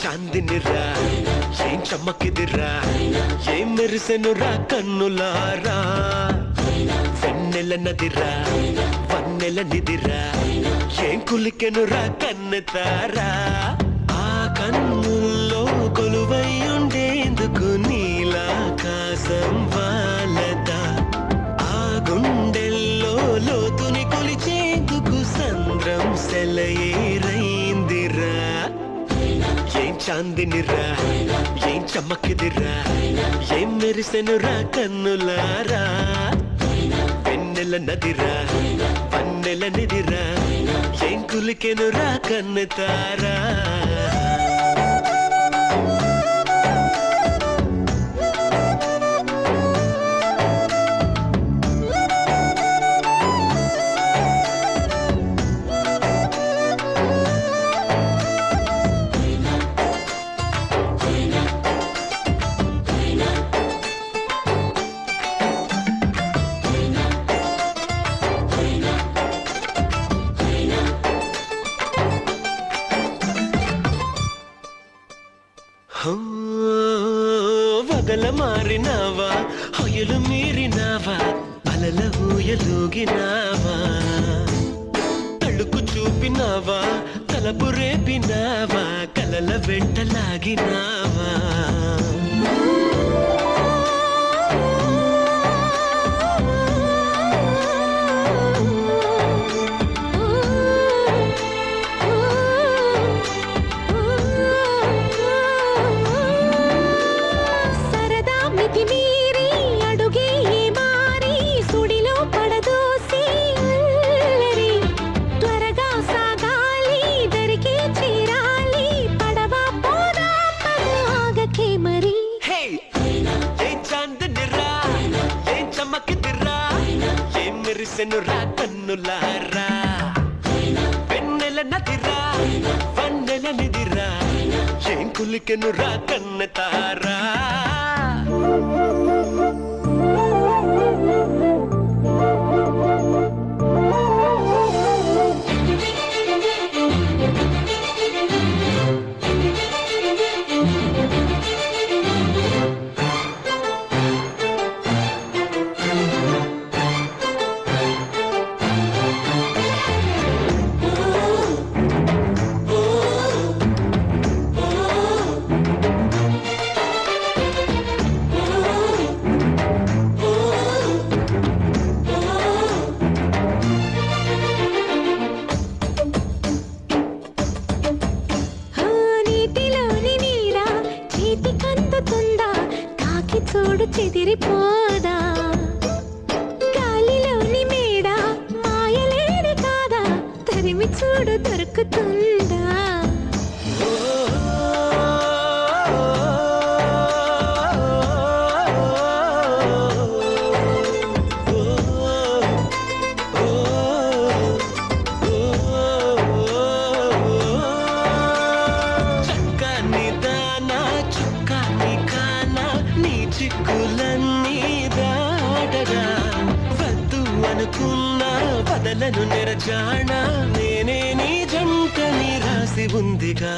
చాందినిరా ఏం చమ్మకిదిరా ఏం మెరిసెనురా కన్నులారా వెన్నెల నదిరా వన్నెల నిదిరా ఏం కులికెనురా కన్నెతారా ఆ కన్నుల్లో కొలువై ఉండేందుకు నీలాకాశం వాలదా ఆ గుండెల్లో లోతుని కొలిచేందుకు సంద్రం సెలయేరైందిరా ఏం చాందినిరా ఏం చమ్మకిదిరా ఏం మెరిసెనురా కన్నులారా వెన్నెల నదిరా పన్నెల నిదిరా ఏం కులికెనురా కన్నెతారా వగల మారినావా హొయలు మీరినావా అలల ఊయలూగినావా తళుకు చూపినావా తలపు రేపినావా కలల వెంటలాగినావా మెరిసెనురా కన్నులారా వెన్నెల నదిరా వన్నెల నిదిరా ఏం కులికెనురా కన్నెతారా చూడు చెదిరిపోదా గాలిలోని మేడ మాయలేడి కాదా తరిమి చూడు దొరుకుతుందా చిక్కులన్నీ దాటగా వద్దు అనుకున్నా బదలను నెరజాణ నేనే నీ జంటని రాసి ఉందిగా